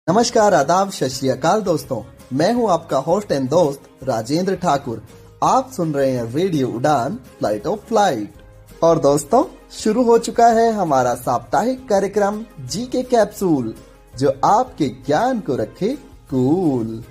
नमस्कार, आदाब, सत श्री अकाल दोस्तों। मैं हूं आपका होस्ट एंड दोस्त राजेंद्र ठाकुर। आप सुन रहे हैं रेडियो उड़ान फ्लाइट ऑफ फ्लाइट। और दोस्तों, शुरू हो चुका है हमारा साप्ताहिक कार्यक्रम जी के कैप्सूल, जो आपके ज्ञान को रखे कूल।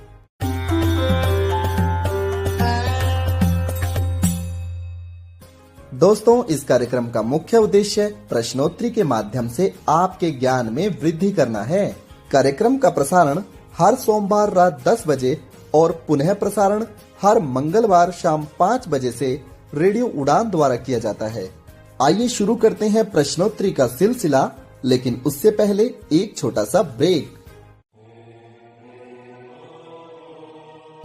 दोस्तों, इस कार्यक्रम का मुख्य उद्देश्य प्रश्नोत्तरी के माध्यम से आपके ज्ञान में वृद्धि करना है। कार्यक्रम का प्रसारण हर सोमवार रात 10 बजे और पुनः प्रसारण हर मंगलवार शाम 5 बजे से रेडियो उड़ान द्वारा किया जाता है। आइए शुरू करते हैं प्रश्नोत्तरी का सिलसिला, लेकिन उससे पहले एक छोटा सा ब्रेक।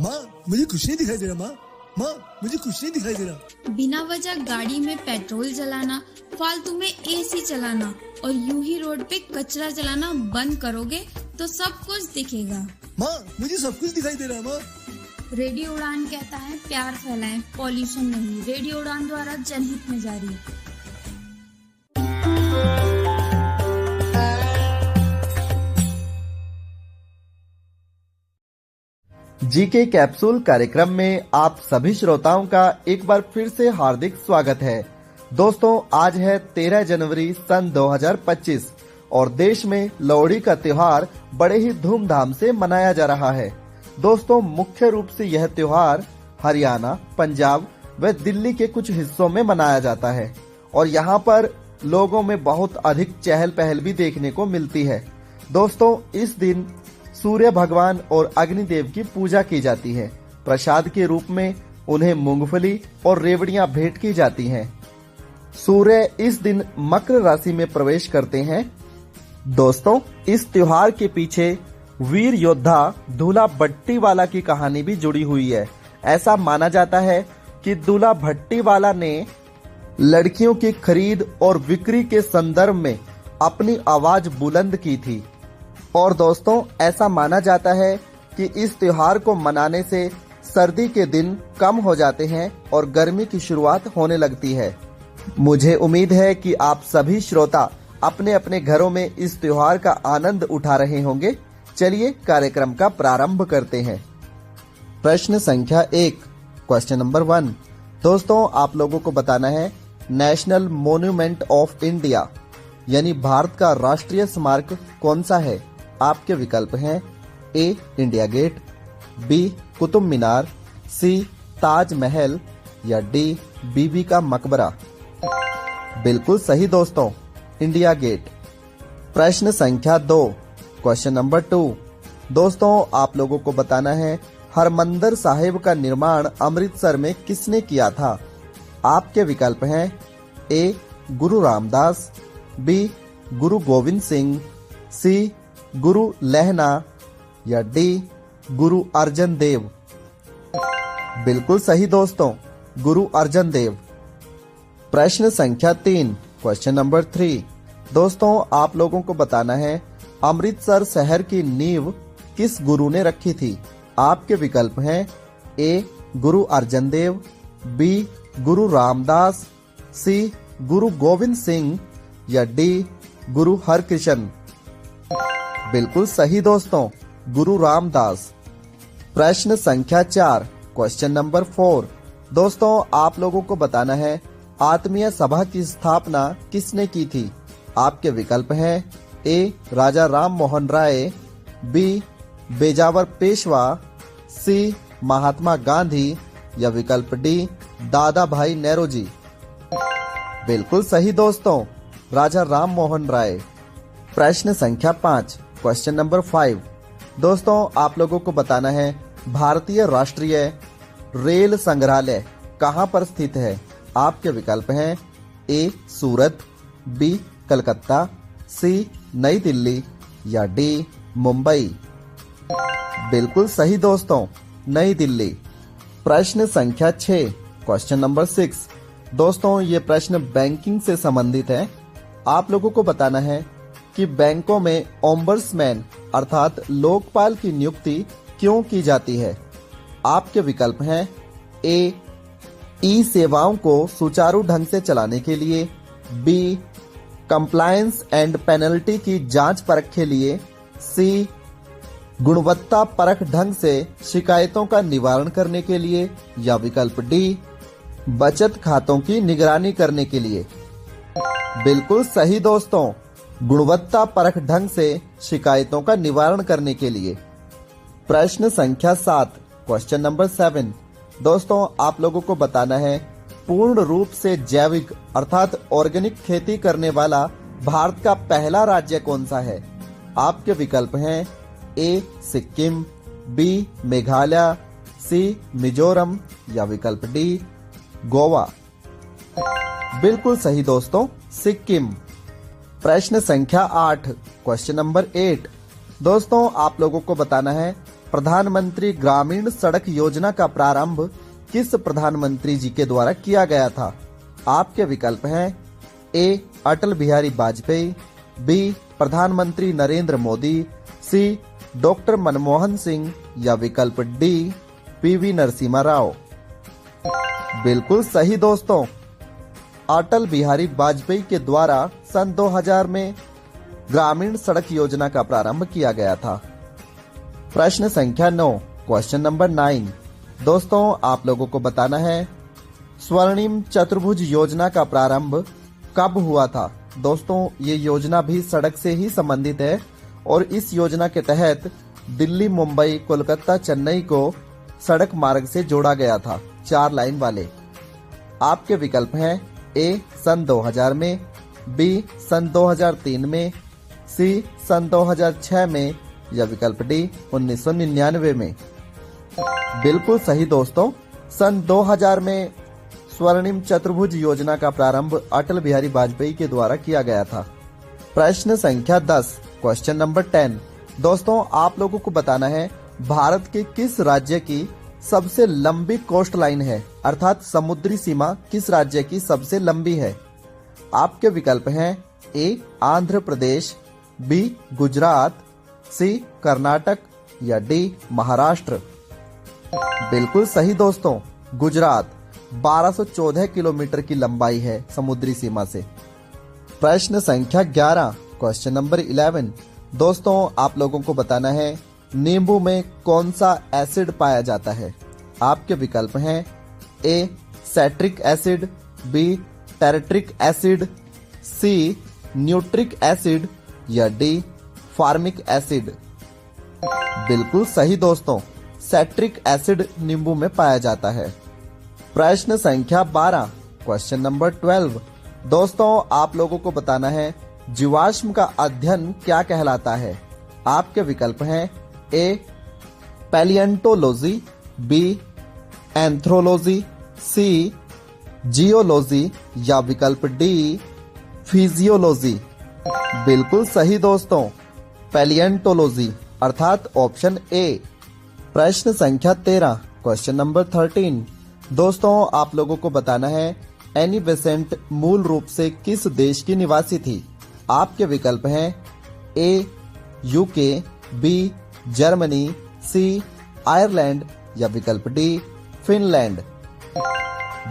माँ, मुझे कुछ नहीं दिखाई दे रहा। माँ, मुझे कुछ नहीं दिखाई दे रहा। बिना वजह गाड़ी में पेट्रोल जलाना, फालतू में एसी चलाना और यूं ही रोड पे कचरा जलाना बंद करोगे तो सब कुछ दिखेगा। माँ, मुझे सब कुछ दिखाई दे रहा। माँ, रेडियो उड़ान कहता है प्यार फैलाएं, पॉल्यूशन नहीं। रेडियो उड़ान द्वारा जनहित में जारी। जीके कैप्सूल कार्यक्रम में आप सभी श्रोताओं का एक बार फिर से हार्दिक स्वागत है। दोस्तों, आज है 13 जनवरी सन 2025 और देश में लोहड़ी का त्योहार बड़े ही धूमधाम से मनाया जा रहा है। दोस्तों, मुख्य रूप से यह त्योहार हरियाणा, पंजाब व दिल्ली के कुछ हिस्सों में मनाया जाता है और यहाँ पर लोगों में बहुत अधिक चहल पहल भी देखने को मिलती है। दोस्तों, इस दिन सूर्य भगवान और अग्निदेव की पूजा की जाती है। प्रसाद के रूप में उन्हें मूंगफली और रेवड़ियां भेंट की जाती हैं। सूर्य इस दिन मकर राशि में प्रवेश करते हैं। दोस्तों, इस त्योहार के पीछे वीर योद्धा दूल्हा भट्टीवाला की कहानी भी जुड़ी हुई है। ऐसा माना जाता है कि दूल्हा भट्टीवाला ने लड़कियों की खरीद और बिक्री के संदर्भ में अपनी आवाज बुलंद की थी। और दोस्तों, ऐसा माना जाता है कि इस त्योहार को मनाने से सर्दी के दिन कम हो जाते हैं और गर्मी की शुरुआत होने लगती है। मुझे उम्मीद है कि आप सभी श्रोता अपने अपने घरों में इस त्योहार का आनंद उठा रहे होंगे। चलिए कार्यक्रम का प्रारंभ करते हैं। प्रश्न संख्या 1, क्वेश्चन नंबर 1। दोस्तों, आप लोगों को बताना है नेशनल मॉन्यूमेंट ऑफ इंडिया यानी भारत का राष्ट्रीय स्मारक कौन सा है। आपके विकल्प हैं ए India gate, B Qutub Minar, सी ताजमहल या डी बीबी का मकबरा। बिल्कुल सही दोस्तों, इंडिया गेट। प्रश्न संख्या 2, क्वेश्चन नंबर 2। दोस्तों, आप लोगों को बताना है हरमंदिर साहिब का निर्माण अमृतसर में किसने किया था। आपके विकल्प हैं ए गुरु रामदास, बी गुरु गोविंद सिंह, सी गुरु लहना या डी गुरु अर्जन देव। बिल्कुल सही दोस्तों, गुरु अर्जन देव। प्रश्न संख्या 3, क्वेश्चन नंबर 3। दोस्तों, आप लोगों को बताना है अमृतसर शहर की नींव किस गुरु ने रखी थी। आपके विकल्प हैं ए गुरु अर्जन देव, बी गुरु रामदास, सी गुरु गोविंद सिंह या डी गुरु हरकृष्ण। बिल्कुल सही दोस्तों, गुरु रामदास। प्रश्न संख्या 4, क्वेश्चन नंबर 4। दोस्तों, आप लोगों को बताना है आत्मीय सभा की स्थापना किसने की थी। आपके विकल्प हैं ए राजा राम मोहन राय, बी बेजावर पेशवा, सी महात्मा गांधी या विकल्प डी दादा भाई नेहरू जी। बिल्कुल सही दोस्तों, राजा राम मोहन राय। प्रश्न संख्या 5, क्वेश्चन नंबर 5। दोस्तों, आप लोगों को बताना है भारतीय राष्ट्रीय रेल संग्रहालय कहां पर स्थित है। आपके विकल्प हैं ए सूरत, बी कलकत्ता, सी नई दिल्ली या डी मुंबई। बिल्कुल सही दोस्तों, नई दिल्ली। प्रश्न संख्या 6, क्वेश्चन नंबर 6। दोस्तों, ये प्रश्न बैंकिंग से संबंधित है। आप लोगों को बताना है कि बैंकों में ओम्बड्समैन अर्थात लोकपाल की नियुक्ति क्यों की जाती है। आपके विकल्प हैं ए ई सेवाओं को सुचारू ढंग से चलाने के लिए, बी कंप्लायंस एंड पेनल्टी की जांच परख के लिए, सी गुणवत्ता परख ढंग से शिकायतों का निवारण करने के लिए, या विकल्प डी बचत खातों की निगरानी करने के लिए। बिल्कुल सही दोस्तों, गुणवत्ता परख ढंग से शिकायतों का निवारण करने के लिए। प्रश्न संख्या 7, क्वेश्चन नंबर 7। दोस्तों आप लोगों को बताना है पूर्ण रूप से जैविक अर्थात ऑर्गेनिक खेती करने वाला भारत का पहला राज्य कौन सा है। आपके विकल्प हैं ए सिक्किम, बी मेघालय, सी मिजोरम, या विकल्प डी गोवा। बिल्कुल सही दोस्तों, सिक्किम। प्रश्न संख्या 8, क्वेश्चन नंबर 8। दोस्तों आप लोगों को बताना है प्रधानमंत्री ग्रामीण सड़क योजना का प्रारंभ किस प्रधानमंत्री जी के द्वारा किया गया था। आपके विकल्प हैं ए अटल बिहारी वाजपेयी, बी प्रधानमंत्री नरेंद्र मोदी, सी डॉक्टर मनमोहन सिंह, या विकल्प डी पीवी नरसिम्हा राव। बिल्कुल सही दोस्तों, अटल बिहारी वाजपेयी के द्वारा सन 2000 में ग्रामीण सड़क योजना का प्रारंभ किया गया था। प्रश्न संख्या 9, क्वेश्चन नंबर 9। दोस्तों आप लोगों को बताना है स्वर्णिम चतुर्भुज योजना का प्रारंभ कब हुआ था। दोस्तों ये योजना भी सड़क से ही संबंधित है और इस योजना के तहत दिल्ली, मुंबई, कोलकाता, चेन्नई को सड़क मार्ग से जोड़ा गया था, 4 लाइन वाले। आपके विकल्प हैं ए सन 2000 में, बी सन 2003 में, सी सन 2006 में, या विकल्प डी 1999 में। बिल्कुल सही दोस्तों, सन 2000 में स्वर्णिम चतुर्भुज योजना का प्रारंभ अटल बिहारी वाजपेयी के द्वारा किया गया था। प्रश्न संख्या 10, क्वेश्चन नंबर 10। दोस्तों आप लोगों को बताना है भारत के किस राज्य की सबसे लंबी कोस्ट लाइन है, अर्थात समुद्री सीमा किस राज्य की सबसे लंबी है। आपके विकल्प हैं ए आंध्र प्रदेश, बी गुजरात, सी कर्नाटक, या डी महाराष्ट्र। बिल्कुल सही दोस्तों, गुजरात 1214 किलोमीटर की लंबाई है समुद्री सीमा से। प्रश्न संख्या 11, क्वेश्चन नंबर 11। दोस्तों आप लोगों को बताना है नींबू में कौन सा एसिड पाया जाता है। आपके विकल्प हैं ए सैट्रिक एसिड, बी टेरेट्रिक एसिड, सी न्यूट्रिक एसिड, या डी फार्मिक एसिड। बिल्कुल सही दोस्तों, सैट्रिक एसिड नींबू में पाया जाता है। प्रश्न संख्या 12, क्वेश्चन नंबर 12। दोस्तों आप लोगों को बताना है जीवाश्म का अध्ययन क्या कहलाता है। आपके विकल्प हैं ए पैलिएंटोलॉजी, बी एंथ्रोलॉजी, सी जियोलॉजी, या विकल्प डी फिजियोलॉजी। बिल्कुल सही दोस्तों, पैलिएंटोलॉजी अर्थात ऑप्शन ए। प्रश्न संख्या 13, क्वेश्चन नंबर 13। दोस्तों आप लोगों को बताना है एनी बेसेंट मूल रूप से किस देश की निवासी थी। आपके विकल्प हैं ए यूके, बी जर्मनी, सी आयरलैंड, या विकल्प डी फिनलैंड।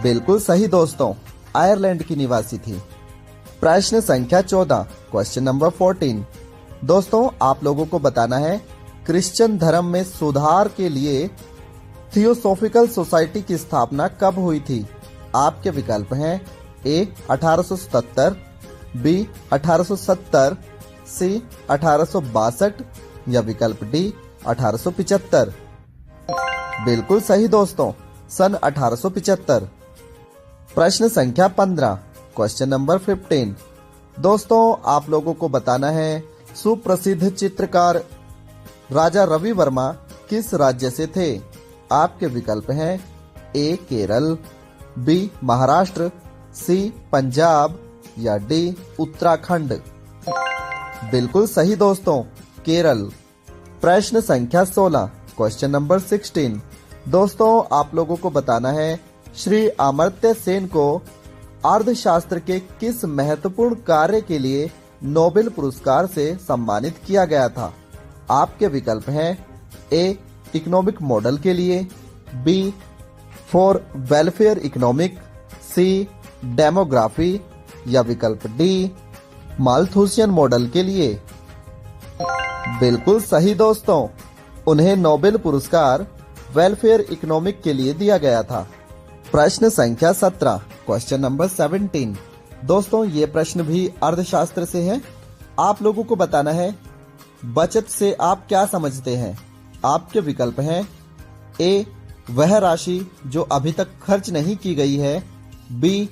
बिल्कुल सही दोस्तों, आयरलैंड की निवासी थी। प्रश्न संख्या 14, क्वेश्चन नंबर 14। दोस्तों आप लोगों को बताना है क्रिश्चियन धर्म में सुधार के लिए थियोसॉफिकल सोसाइटी की स्थापना कब हुई थी। आपके विकल्प हैं ए 1877, बी 1870, सी 1862, या विकल्प डी 1875। बिल्कुल सही दोस्तों, सन 1875। प्रश्न संख्या 15, क्वेश्चन नंबर 15। दोस्तों आप लोगों को बताना है सुप्रसिद्ध चित्रकार राजा रवि वर्मा किस राज्य से थे। आपके विकल्प हैं ए केरल, बी महाराष्ट्र, सी पंजाब, या डी उत्तराखंड। बिल्कुल सही दोस्तों, केरल। प्रश्न संख्या 16, क्वेश्चन नंबर 16। दोस्तों आप लोगों को बताना है श्री अमर्त्य सेन को अर्थशास्त्र के किस महत्वपूर्ण कार्य के लिए नोबेल पुरस्कार से सम्मानित किया गया था। आपके विकल्प हैं ए इकोनॉमिक मॉडल के लिए, B for welfare economic, C demography, या विकल्प डी माल्थुसियन मॉडल के लिए। बिल्कुल सही दोस्तों, उन्हें नोबेल पुरस्कार वेलफेयर इकोनॉमिक के लिए दिया गया था। प्रश्न संख्या 17, क्वेश्चन नंबर 17। दोस्तों ये प्रश्न भी अर्थशास्त्र से है। आप लोगों को बताना है बचत से आप क्या समझते हैं। आपके विकल्प हैं ए, वह राशि जो अभी तक खर्च नहीं की गई है। बी,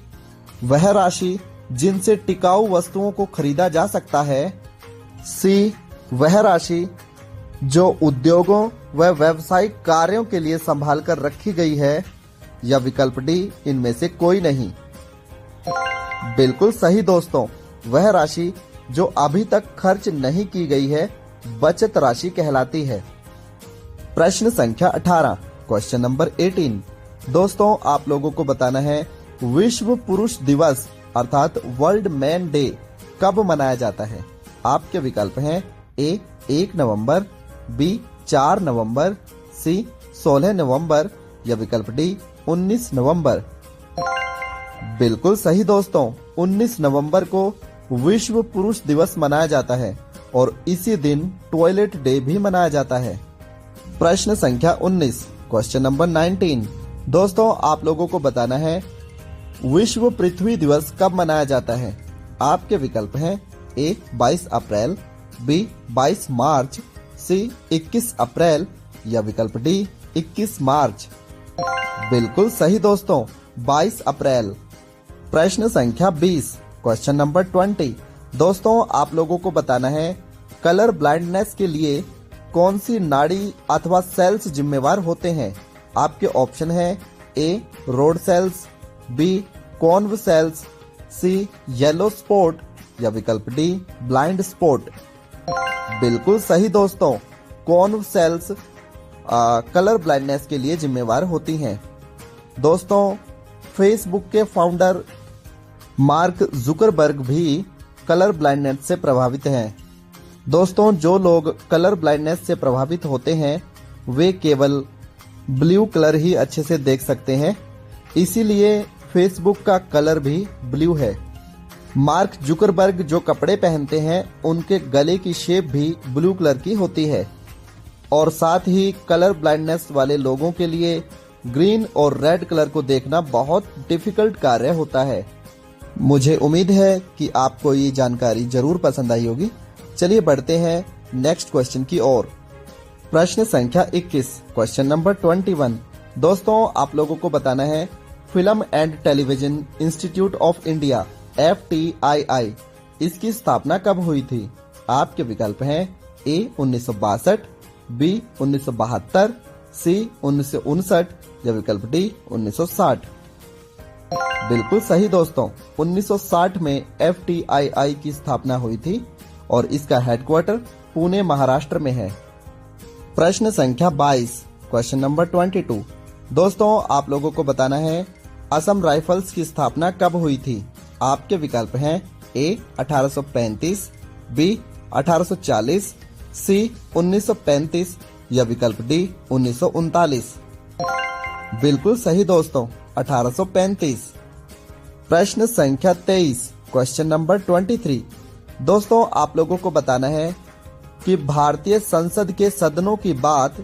वह राशि जिनसे टिकाऊ वस्तुओं को खरीदा जा सकता है। सी, वह राशि जो उद्योगों व व्यावसायिक कार्यों के लिए संभाल कर रखी गई है। या विकल्प डी, इनमें से कोई नहीं। बिल्कुल सही दोस्तों, वह राशि जो अभी तक खर्च नहीं की गई है बचत राशि कहलाती है। प्रश्न संख्या 18, क्वेश्चन नंबर 18। दोस्तों आप लोगों को बताना है विश्व पुरुष दिवस अर्थात वर्ल्ड मैन डे कब मनाया जाता है। आपके विकल्प हैं ए, 1 नवंबर, बी, 4 नवंबर, सी, 16 नवंबर या विकल्प डी, 19 नवंबर। बिल्कुल सही दोस्तों, 19 नवंबर को विश्व पुरुष दिवस मनाया जाता है और इसी दिन टॉयलेट डे भी मनाया जाता है। प्रश्न संख्या 19, क्वेश्चन नंबर 19। दोस्तों आप लोगों को बताना है विश्व पृथ्वी दिवस कब मनाया जाता है। आपके विकल्प हैं ए, 22 अप्रैल, बी, 22 मार्च, सी, 21 अप्रैल या विकल्प डी, 21 मार्च। बिल्कुल सही दोस्तों, 22 अप्रैल। प्रश्न संख्या 20, क्वेश्चन नंबर 20। दोस्तों आप लोगों को बताना है कलर ब्लाइंडनेस के लिए कौन सी नाड़ी अथवा सेल्स जिम्मेवार होते हैं। आपके ऑप्शन है ए, रोड सेल्स, बी, कॉन्व सेल्स, सी, येलो स्पॉट या विकल्प डी, ब्लाइंड स्पॉट। बिल्कुल सही दोस्तों, कॉन्व सेल्स कलर ब्लाइंडनेस के लिए जिम्मेवार होती हैं। दोस्तों फेसबुक के फाउंडर मार्क जुकरबर्ग भी कलर ब्लाइंडनेस से प्रभावित हैं। दोस्तों जो लोग कलर ब्लाइंडनेस से प्रभावित होते हैं वे केवल ब्लू कलर ही अच्छे से देख सकते हैं, इसीलिए फेसबुक का कलर भी ब्लू है। मार्क जुकरबर्ग जो कपड़े पहनते हैं उनके गले की शेप भी ब्लू कलर की होती है और साथ ही कलर ब्लाइंडनेस वाले लोगों के लिए ग्रीन और रेड कलर को देखना बहुत डिफिकल्ट कार्य होता है। मुझे उम्मीद है कि आपको ये जानकारी जरूर पसंद आई होगी। चलिए बढ़ते हैं नेक्स्ट क्वेश्चन की ओर। प्रश्न संख्या 21, क्वेश्चन नंबर 21। दोस्तों आप लोगों को बताना है film and television institute of India FTII इसकी स्थापना कब हुई थी। आपके विकल्प हैं ए, 1962, बी, 1972, सी, 1959 या विकल्प डी, 1960। बिल्कुल सही दोस्तों, 1960 में FTII की स्थापना हुई थी और इसका हेडक्वार्टर पुणे महाराष्ट्र में है। प्रश्न संख्या 22, क्वेश्चन नंबर 22। दोस्तों आप लोगों को बताना है असम राइफल्स की स्थापना कब हुई थी। आपके विकल्प हैं ए, 1835, बी, 1840, सी, 1935 या विकल्प डी, 1939। बिल्कुल सही दोस्तों, 1835। प्रश्न संख्या 23, क्वेश्चन नंबर 23। दोस्तों आप लोगों को बताना है कि भारतीय संसद के सदनों की बात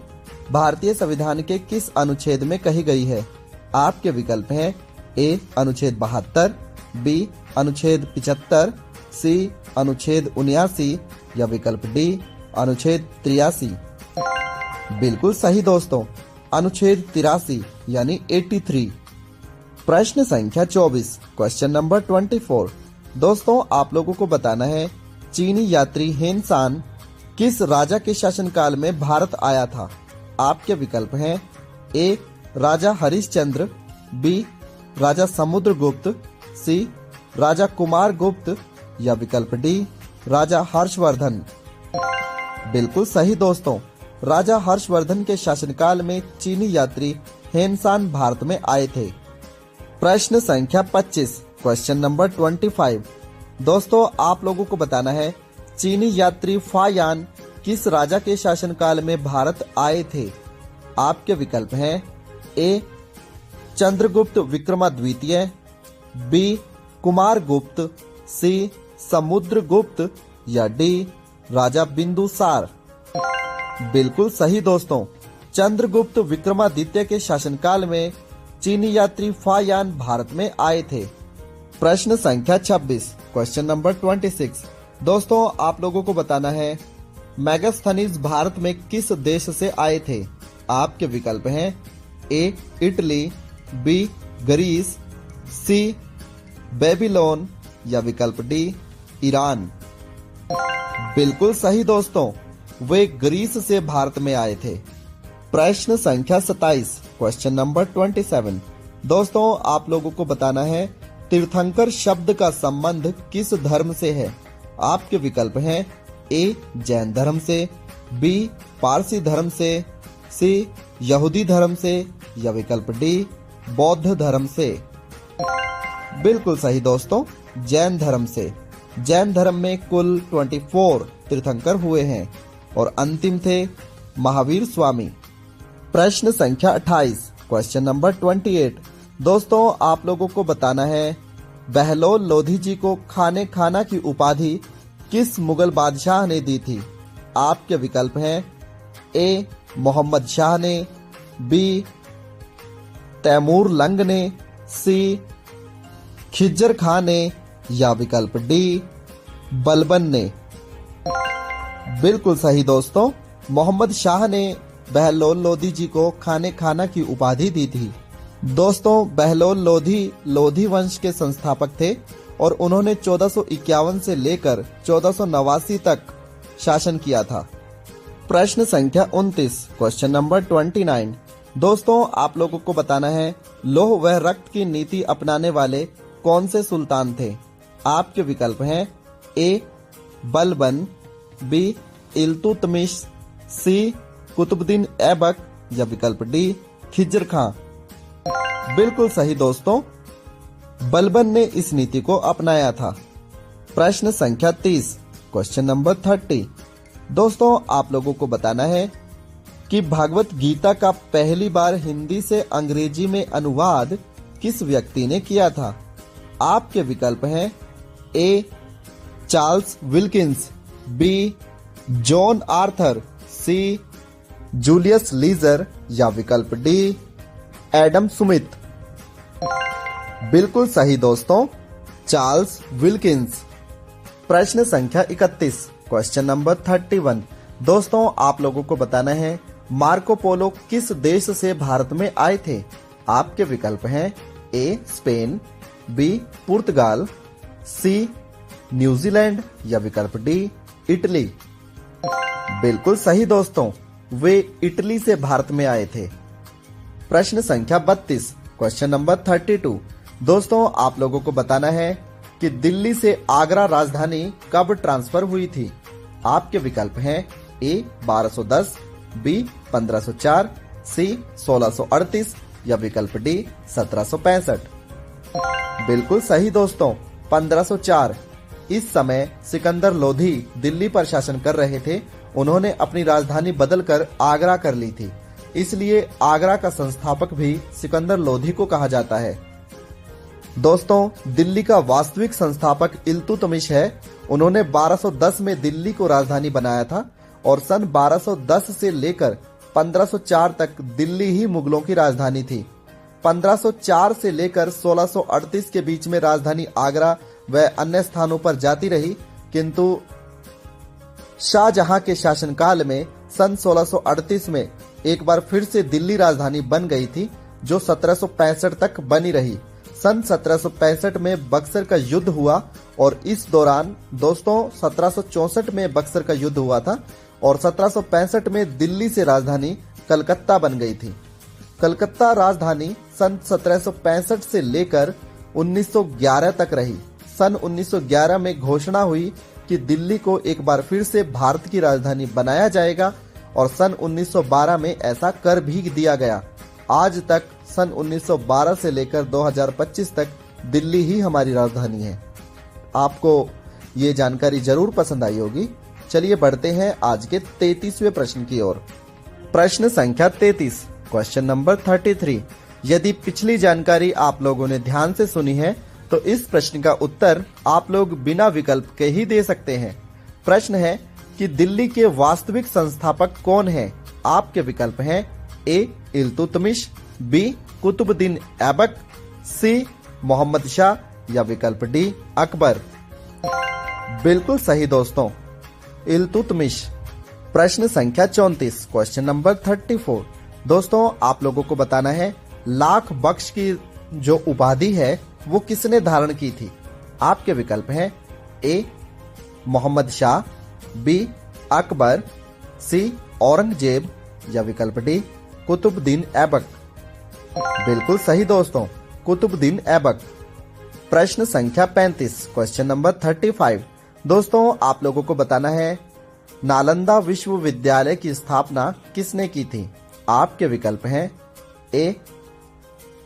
भारतीय संविधान के किस अनुच्छेद में कही गई है। आपके विकल्प हैं ए, अनुच्छेद 72, बी, अनुच्छेद 75, सी, अनुच्छेद 79 या विकल्प डी, अनुच्छेद 83। बिल्कुल सही दोस्तों, अनुच्छेद 83 यानी 83। प्रश्न संख्या 24, क्वेश्चन नंबर 24। दोस्तों आप लोगों को बताना है चीनी यात्री हेनसान किस राजा के शासनकाल में भारत आया था। आपके विकल्प हैं ए, राजा हरिश्चंद्र, बी, राजा समुद्रगुप्त, सी, राजा कुमार गुप्त या विकल्प डी, राजा हर्षवर्धन। बिल्कुल सही दोस्तों, राजा हर्षवर्धन के शासनकाल में चीनी यात्री हेनसान भारत में आए थे। प्रश्न संख्या 25, क्वेश्चन नंबर 25। दोस्तों आप लोगों को बताना है चीनी यात्री फायान किस राजा के शासनकाल में भारत आए थे। आपके विकल्प हैं ए, चंद्रगुप्त विक्रमाद्वितीय, बी, कुमार गुप्त, सी, समुद्रगुप्त या डी, राजा बिंदुसार। बिल्कुल सही दोस्तों। चंद्रगुप्त विक्रमादित्य के शासनकाल में चीनी यात्री फायान भारत में आए थे। प्रश्न संख्या 26, क्वेश्चन नंबर 26। दोस्तों आप लोगों को बताना है मैगस्थनीज भारत में किस देश से आए थे। आपके विकल्प हैं A Italy, B Greece, C Babylon या विकल्प डी ईरान। बिल्कुल सही दोस्तों, वे ग्रीस से भारत में आए थे। प्रश्न संख्या 27, क्वेश्चन नंबर 27। दोस्तों आप लोगों को बताना है तीर्थंकर शब्द का संबंध किस धर्म से है। आपके विकल्प हैं ए जैन धर्म से, बी पारसी धर्म से, सी यहूदी धर्म से या विकल्प डी बौद्ध धर्म से। बिल्कुल सही दोस्तों, जैन धर्म से। जैन धर्म में कुल 24 तीर्थंकर हुए हैं और अंतिम थे महावीर स्वामी। प्रश्न संख्या 28, क्वेश्चन नंबर 28। दोस्तों आप लोगों को बताना है बहलोल लोधी जी को खाने खाना की उपाधि किस मुगल बादशाह ने दी थी। आपके विकल्प हैं ए मोहम्मद शाह ने, बी तैमूर लंग ने, सी खिज्जर खान ने या विकल्प डी बलबन ने। बिल्कुल सही दोस्तों, मोहम्मद शाह ने बहलोल लोधी जी को खाने खाना की उपाधि दी थी। दोस्तों बहलोल लोधी लोधी वंश के संस्थापक थे और उन्होंने 1451 से लेकर 1489 तक शासन किया था। प्रश्न संख्या 29, क्वेश्चन नंबर 29। दोस्तों आप लोगों को बताना है लौह व रक्त की नीति अपनाने वाले कौन से सुल्तान थे। आपके विकल्प हैं ए बलबन, बी इल्तुतमिश, सी कुतुबुद्दीन ऐबक या विकल्प डी खिज्र खां। बिल्कुल सही दोस्तों, बलबन ने इस नीति को अपनाया था। प्रश्न संख्या 30, क्वेश्चन नंबर 30। दोस्तों आप लोगों को बताना है कि भागवत गीता का पहली बार हिंदी से अंग्रेजी में अनुवाद किस व्यक्ति ने किया था। आपके विकल्प हैं A Charles Wilkins, B John Arthur, C Julius Caesar या विकल्प डी एडम स्मिथ। बिल्कुल सही दोस्तों, चार्ल्स विल्किंस। प्रश्न संख्या 31, क्वेश्चन नंबर 31। दोस्तों आप लोगों को बताना है मार्को पोलो किस देश से भारत में आए थे। आपके विकल्प हैं ए स्पेन, बी पुर्तगाल, सी न्यूजीलैंड या विकल्प डी इटली। बिल्कुल सही दोस्तों, वे इटली से भारत में आए थे। प्रश्न संख्या 32, क्वेश्चन नंबर 32। दोस्तों आप लोगों को बताना है कि दिल्ली से आगरा राजधानी कब ट्रांसफर हुई थी। आपके विकल्प हैं ए 1210, बी 1504, सी 1638 या विकल्प डी 1765। बिल्कुल सही दोस्तों, 1504। इस समय सिकंदर लोधी दिल्ली पर शासन कर रहे थे। उन्होंने अपनी राजधानी बदलकर आगरा कर ली थी, इसलिए आगरा का संस्थापक भी सिकंदर लोधी को कहा जाता है। दोस्तों दिल्ली का वास्तविक संस्थापक इल्तुतमिश है। उन्होंने 1210 में दिल्ली को राजधानी बनाया था और सन 1210 से लेकर 1504 तक दिल्ली ही मुगलों की राजधानी थी। 1504 से लेकर 1638 के बीच में राजधानी आगरा व अन्य स्थानों पर जाती रही, किंतु शाहजहां के शासनकाल में सन 1638 में एक बार फिर से दिल्ली राजधानी बन गई थी, जो 1765 तक बनी रही। सन 1765 में बक्सर का युद्ध हुआ और इस दौरान दोस्तों 1764 में बक्सर का युद्ध हुआ था और 1765 में दिल्ली से राजधानी कलकत्ता बन गई थी। कलकत्ता राजधानी सन 1765 से लेकर 1911 तक रही। सन 1911 में घोषणा हुई कि दिल्ली को एक बार फिर से भारत की राजधानी बनाया जाएगा और सन 1912 में ऐसा कर भी दिया गया। आज तक सन 1912 से लेकर 2025 तक दिल्ली ही हमारी राजधानी है। आपको ये जानकारी जरूर पसंद आई होगी। चलिए बढ़ते हैं आज के 33वें प्रश्न की ओर। प्रश्न संख्या 33, क्वेश्चन नंबर 33। यदि पिछली जानकारी आप लोगों ने ध्यान से सुनी है तो इस प्रश्न का उत्तर आप लोग बिना विकल्प के ही दे सकते हैं। प्रश्न है कि दिल्ली के वास्तविक संस्थापक कौन हैं? आपके विकल्प हैं ए इल्तुतमिश, बी कुतुबुद्दीन ऐबक, सी मोहम्मद शाह या विकल्प डी अकबर। बिल्कुल सही दोस्तों, इल्तुतमिश। प्रश्न संख्या 34, क्वेश्चन नंबर 34। दोस्तों आप लोगों को बताना है लाख बख्श की जो उपाधि है वो किसने धारण की थी? आपके विकल्प हैं ए मोहम्मद शाह, बी अकबर, सी औरंगजेब या विकल्प डी कुतुबुद्दीन ऐबक। बिल्कुल सही दोस्तों, कुतुबुद्दीन ऐबक। प्रश्न संख्या 35, क्वेश्चन नंबर 35। दोस्तों आप लोगों को बताना है नालंदा विश्वविद्यालय की स्थापना किसने की थी? आपके विकल्प हैं ए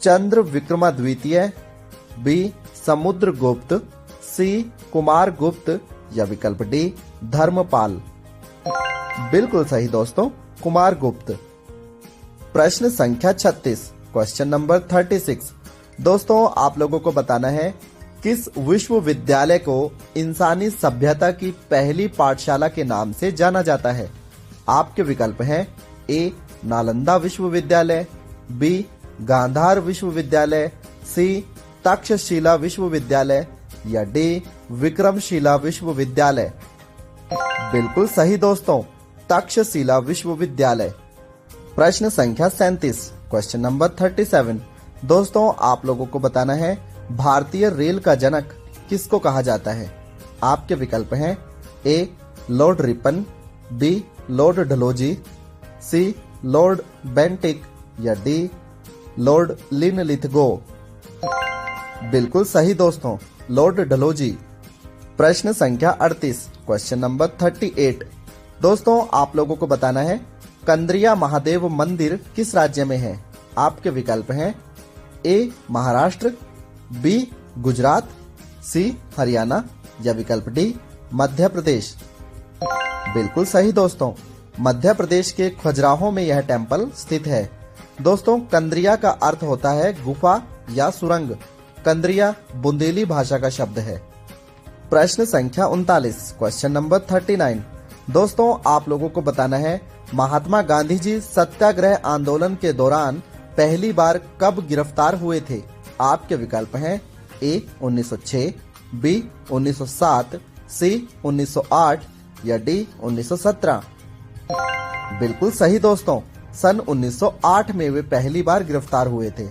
चंद्र विक्रमाद्वितीय, बी समुद्रगुप्त, सी कुमार गुप्त या विकल्प डी धर्मपाल। बिल्कुल सही दोस्तों, कुमार गुप्त। प्रश्न संख्या 36, क्वेश्चन नंबर 36। दोस्तों आप लोगों को बताना है किस विश्वविद्यालय को इंसानी सभ्यता की पहली पाठशाला के नाम से जाना जाता है? आपके विकल्प हैं ए नालंदा विश्वविद्यालय, बी गांधार विश्वविद्यालय, सी तक्षशिला विश्वविद्यालय या डी विक्रमशिला विश्वविद्यालय। बिल्कुल सही दोस्तों, तक्षशिला विश्वविद्यालय। प्रश्न संख्या 37, क्वेश्चन नंबर 37। दोस्तों आप लोगों को बताना है भारतीय रेल का जनक किसको कहा जाता है? आपके विकल्प हैं A Lord Ripon, B Lord Dalhousie, C Lord Bentinck या डी लॉर्ड लिनलिथगो। बिल्कुल सही दोस्तों, लॉर्ड डलहौजी। प्रश्न संख्या 38, क्वेश्चन नंबर 38। दोस्तों आप लोगों को बताना है कंद्रिया महादेव मंदिर किस राज्य में है? आपके विकल्प हैं ए महाराष्ट्र, बी गुजरात, सी हरियाणा या विकल्प डी मध्य प्रदेश। बिल्कुल सही दोस्तों, मध्य प्रदेश के खजुराहो में यह टेम्पल स्थित है। दोस्तों कंद्रिया का अर्थ होता है गुफा या सुरंग। कंद्रिया बुंदेली भाषा का शब्द है। प्रश्न संख्या 39, क्वेश्चन नंबर 39। दोस्तों आप लोगों को बताना है महात्मा गांधी जी सत्याग्रह आंदोलन के दौरान पहली बार कब गिरफ्तार हुए थे? आपके विकल्प हैं ए 1906, बी 1907, सी 1908 या डी 1917। बिल्कुल सही दोस्तों, सन 1908 में वे पहली बार गिरफ्तार हुए थे।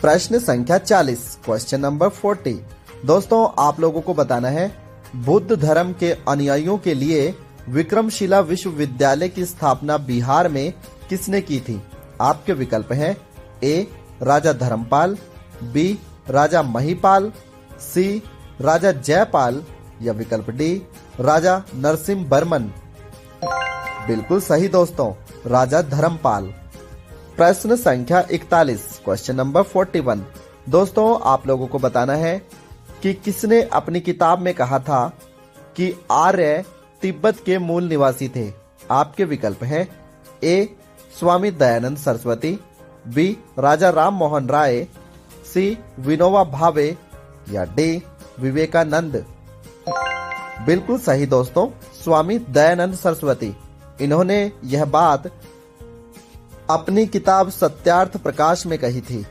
प्रश्न संख्या 40, क्वेश्चन नंबर 40। दोस्तों आप लोगों को बताना है बुद्ध धर्म के अनुयायियों के लिए विक्रमशिला विश्वविद्यालय की स्थापना बिहार में किसने की थी? आपके विकल्प हैं ए राजा धर्मपाल, बी राजा महिपाल, सी राजा जयपाल या विकल्प डी राजा नरसिंह बर्मन। बिल्कुल सही दोस्तों, राजा धर्मपाल। प्रश्न संख्या 41, क्वेश्चन नंबर 41। दोस्तों आप लोगों को बताना है कि किसने अपनी किताब में कहा था कि आर्य तिब्बत के मूल निवासी थे? आपके विकल्प हैं ए स्वामी दयानंद सरस्वती, बी राजा राम मोहन राय, सी विनोबा भावे या डी विवेकानंद। बिल्कुल सही दोस्तों, स्वामी दयानंद सरस्वती। इन्होंने यह बात अपनी किताब सत्यार्थ प्रकाश में कही थी।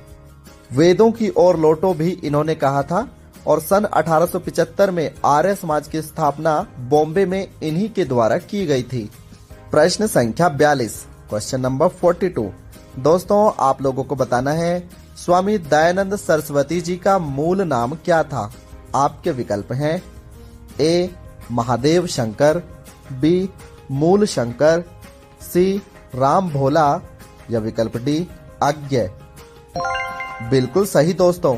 वेदों की ओर लौटो भी इन्होंने कहा था और सन 1875 में आर्य समाज की स्थापना बॉम्बे में इन्हीं के द्वारा की गई थी। प्रश्न संख्या 42, क्वेश्चन नंबर 42। दोस्तों आप लोगों को बताना है स्वामी दयानंद सरस्वती जी का मूल नाम क्या था? आपके विकल्प हैं ए महादेव शंकर, बी मूल शंकर, सी राम भोला या विकल्प डी अज्ञ। बिल्कुल सही दोस्तों,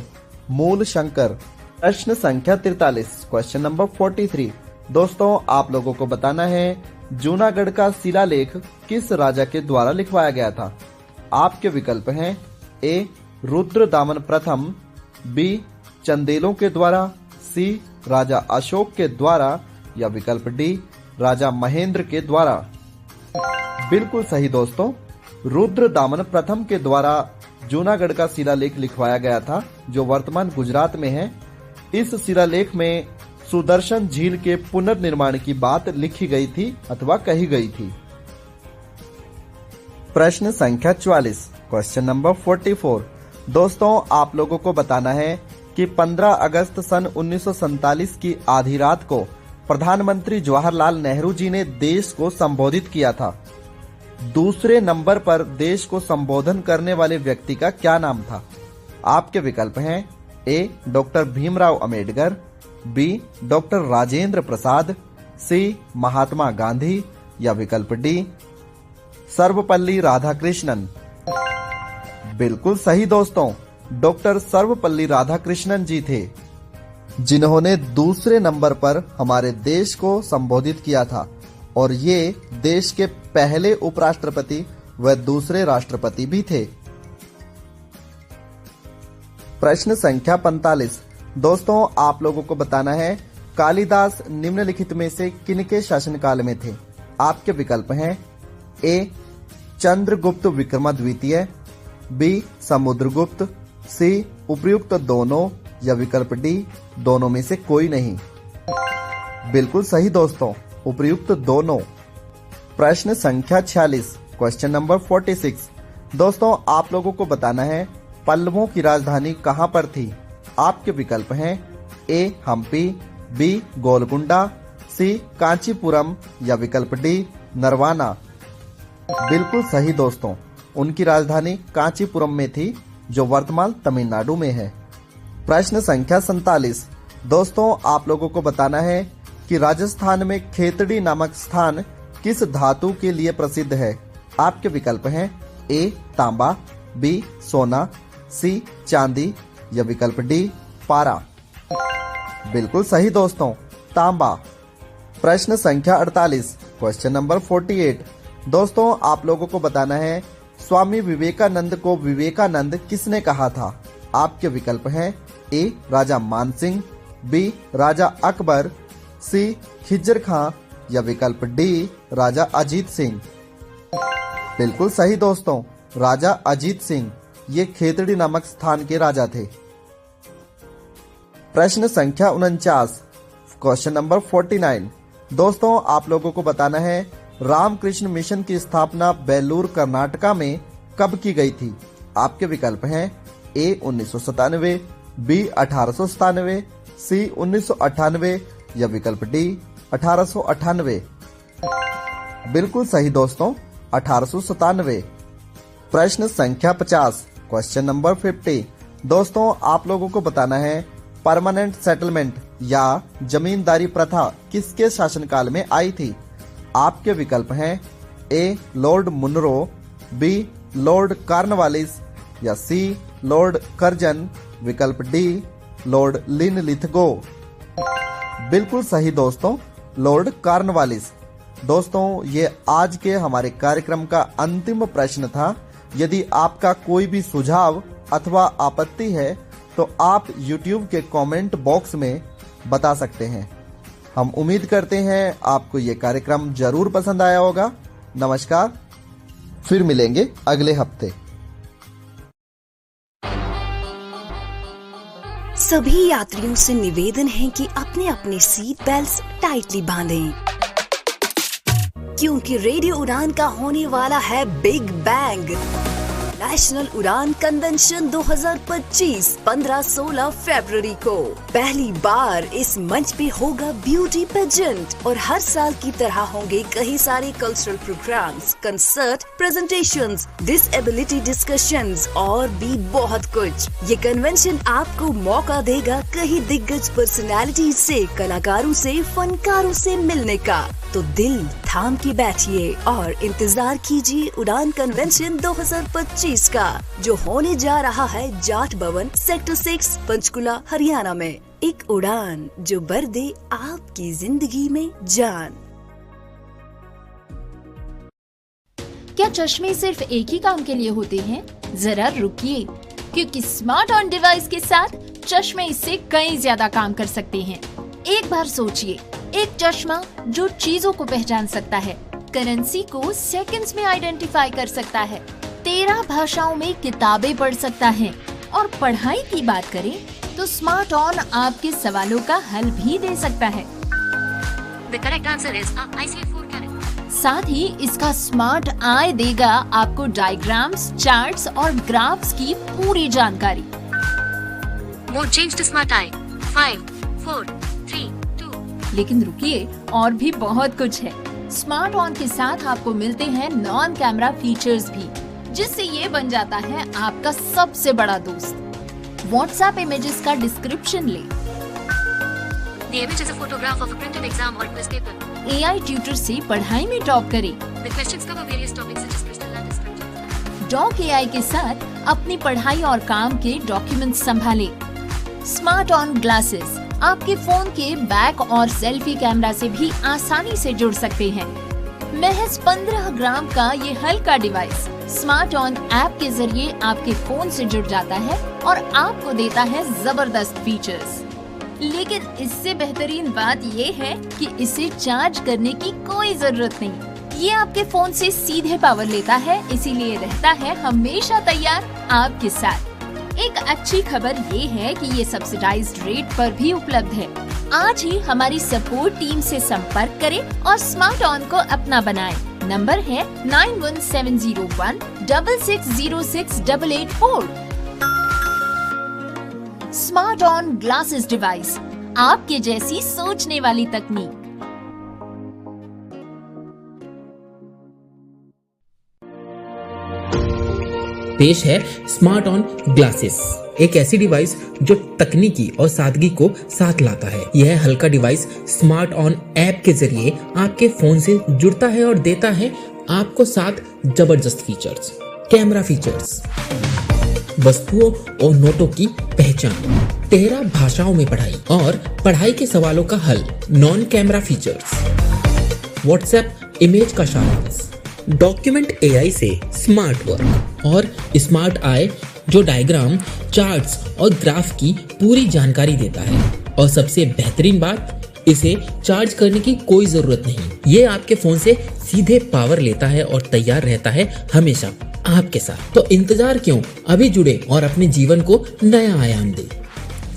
मूल शंकर। प्रश्न संख्या 43, क्वेश्चन नंबर 43। दोस्तों आप लोगों को बताना है जूनागढ़ का शिलालेख किस राजा के द्वारा लिखवाया गया था? आपके विकल्प हैं ए रुद्रदामन प्रथम, बी चंदेलों के द्वारा, सी राजा अशोक के द्वारा या विकल्प डी राजा महेंद्र के द्वारा। बिल्कुल सही दोस्तों, रुद्रदामन प्रथम के द्वारा जूनागढ़ का शिलालेख लिखवाया गया था जो वर्तमान गुजरात में है। इस शिलालेख में सुदर्शन झील के पुनर्निर्माण की बात लिखी गई थी अथवा कही गई थी? प्रश्न संख्या 44, क्वेश्चन नंबर 44। दोस्तों, आप लोगों को बताना है कि 15 अगस्त सन 1947 की आधी रात को प्रधानमंत्री जवाहरलाल नेहरू जी ने देश को संबोधित किया था। दूसरे नंबर पर देश को संबोधन करने वाले व्यक्ति का क्या नाम था? आपके विकल्प हैं A. Doctor Bhimrao Ambedkar, B. Doctor Rajendra Prasad, C. Mahatma Gandhi या विकल्प डी. सर्वपल्ली राधाकृष्णन। बिल्कुल सही दोस्तों, डॉक्टर सर्वपल्ली राधाकृष्णन जी थे, जिन्होंने दूसरे नंबर पर हमारे देश को संबोधित किया था और ये देश के पहले उपराष्ट्रपति व दूसरे राष्ट्रपति भी थे। प्रश्न संख्या 45। दोस्तों, आप लोगों को बताना है कालिदास निम्नलिखित में से किनके शासनकाल में थे? आपके विकल्प हैं ए. चंद्रगुप्त विक्रमाद्वितीय, बी. समुद्रगुप्त, सी. उपर्युक्त दोनों या विकल्प डी. दोनों में से कोई नहीं। बिल्कुल सही दोस्तों, उपर्युक्त दोनों। प्रश्न संख्या 46, क्वेश्चन नंबर 46। दोस्तों, आप लोगों को बताना है पल्लवों की राजधानी कहां पर थी? आपके विकल्प हैं ए. हम्पी, बी. गोलकुंडा, सी. कांचीपुरम या विकल्प डी. नरवाना। बिल्कुल सही दोस्तों, उनकी राजधानी कांचीपुरम में थी, जो वर्तमान तमिलनाडु में है। प्रश्न संख्या 47। दोस्तों, आप लोगों को बताना है कि राजस्थान में खेतड़ी नामक स्थान किस धातु के लिए प्रसिद्ध है? आपके विकल्प हैं ए. तांबा, बी. सोना, सी. चांदी या विकल्प डी. पारा। बिल्कुल सही दोस्तों, तांबा। प्रश्न संख्या 48, क्वेश्चन नंबर 48। दोस्तों, आप लोगों को बताना है स्वामी विवेकानंद को विवेकानंद किसने कहा था? आपके विकल्प हैं ए. राजा मानसिंह, बी. राजा अकबर, सी. खिज्जर खां या विकल्प डी. राजा अजीत सिंह। बिल्कुल सही दोस्तों, राजा अजीत सिंह ये खेतड़ी नामक स्थान के राजा थे। प्रश्न संख्या 49, क्वेश्चन नंबर 49। दोस्तों, आप लोगों को बताना है रामकृष्ण मिशन की स्थापना बेलूर कर्नाटका में कब की गई थी? आपके विकल्प हैं ए. 1997, बी. 1897, सी. 1998 या विकल्प डी. 1898। बिल्कुल सही दोस्तों, 1897। प्रश्न संख्या 50, क्वेश्चन नंबर 50। दोस्तों, आप लोगों को बताना है परमानेंट सेटलमेंट या जमींदारी प्रथा किसके शासनकाल में आई थी? आपके विकल्प हैं A. Lord Munro, B. Lord Cornwallis या सी. लॉर्ड कर्जन, विकल्प डी. Lord Linlithgow. बिल्कुल सही दोस्तों, लॉर्ड कॉर्नवालिस। दोस्तों, ये आज के हमारे कार्यक्रम का अंतिम प्रश्न था। यदि आपका कोई भी सुझाव अथवा आपत्ति है तो आप YouTube के कमेंट बॉक्स में बता सकते हैं। हम उम्मीद करते हैं आपको ये कार्यक्रम जरूर पसंद आया होगा। नमस्कार, फिर मिलेंगे अगले हफ्ते। सभी यात्रियों से निवेदन है कि अपने अपने सीट बेल्ट टाइटली बांधें, क्योंकि रेडियो उड़ान का होने वाला है बिग बैंग। नेशनल उड़ान कन्वेंशन 2025 15-16 फरवरी को पहली बार इस मंच पे होगा ब्यूटी पेजेंट और हर साल की तरह होंगे कई सारे cultural programmes, concert, presentations, disability discussions और भी बहुत कुछ। ये कन्वेंशन आपको मौका देगा कई दिग्गज पर्सनालिटीज से, कलाकारों से, फनकारों से मिलने का। तो दिल थाम के बैठिए और इंतजार कीजिए उड़ान कन्वेंशन 2025 का, जो होने जा रहा है जाट भवन सेक्टर 6 पंचकुला हरियाणा में। एक उड़ान जो भर दे आपकी जिंदगी में जान। क्या चश्मे सिर्फ एक ही काम के लिए होते हैं? जरा रुकिए, क्योंकि स्मार्ट ऑन डिवाइस के साथ चश्मे इससे कई ज्यादा काम कर सकते हैं। एक बार सोचिए, एक चश्मा जो चीजों को पहचान सकता है, करेंसी को सेकंड्स में आइडेंटिफाई कर सकता है, 13 भाषाओं में किताबें पढ़ सकता है और पढ़ाई की बात करें तो स्मार्ट ऑन आपके सवालों का हल भी दे सकता है। The correct answer is ICA4 carat. साथ ही इसका स्मार्ट आई देगा आपको डायग्राम्स, चार्ट्स और ग्राफ्स की पूरी जानकारी। Mode change to smart eye. 5, 4, 3, 2. लेकिन रुकिए, और भी बहुत कुछ है। स्मार्ट ऑन के साथ आपको मिलते हैं नॉन कैमरा फीचर्स भी, जिससे ये बन जाता है आपका सबसे बड़ा दोस्त। व्हाट्सएप इमेजेस का डिस्क्रिप्शन ले, The image is a photograph of a printed exam or quiz paper. AI tutor से पढ़ाई में टॉप करे। The questions cover various topics such as crystal lattice structure. Doc AI के साथ अपनी पढ़ाई और काम के डॉक्यूमेंट्स संभाले। स्मार्ट ऑन ग्लासेस आपके फोन के बैक और सेल्फी कैमरा से भी आसानी से जुड़ सकते हैं। महज 15 ग्राम का ये हल्का डिवाइस स्मार्ट ऑन ऐप के जरिए आपके फोन से जुड़ जाता है और आपको देता है जबरदस्त फीचर्स। लेकिन इससे बेहतरीन बात ये है कि इसे चार्ज करने की कोई जरूरत नहीं। ये आपके फोन से सीधे पावर लेता है, इसीलिए रहता है हमेशा तैयार आपके साथ। एक अच्छी खबर ये है कि ये सब्सिडाइज्ड रेट पर भी उपलब्ध है। आज ही हमारी सपोर्ट टीम से संपर्क करें और स्मार्ट ऑन को अपना बनाएं। नंबर है 917016606884। स्मार्ट ऑन ग्लासेस डिवाइस, आपके जैसी सोचने वाली तकनीक। पेश है स्मार्ट ऑन ग्लासेस, एक ऐसी डिवाइस जो तकनीकी और सादगी को साथ लाता है। यह हल्का डिवाइस स्मार्ट ऑन ऐप के जरिए आपके फोन से जुड़ता है और देता है आपको 7 जबरदस्त फीचर्स। कैमरा फीचर्स, वस्तुओं और नोटों की पहचान, 13 भाषाओं में पढ़ाई और पढ़ाई के सवालों का हल। Non camera features, WhatsApp image का सारांश, डॉक्यूमेंट AI से स्मार्ट वर्क और स्मार्ट आई जो डायग्राम, चार्ट्स और ग्राफ की पूरी जानकारी देता है। और सबसे बेहतरीन बात, इसे चार्ज करने की कोई जरूरत नहीं। ये आपके फोन से सीधे पावर लेता है और तैयार रहता है हमेशा आपके साथ। तो इंतजार क्यों, अभी जुड़े और अपने जीवन को नया आयाम दे।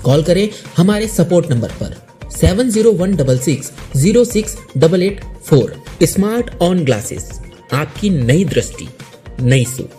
कॉल करें हमारे सपोर्ट नंबर पर 7016606884। स्मार्ट ऑन ग्लासेस, आपकी नई दृष्टि, नई सोच।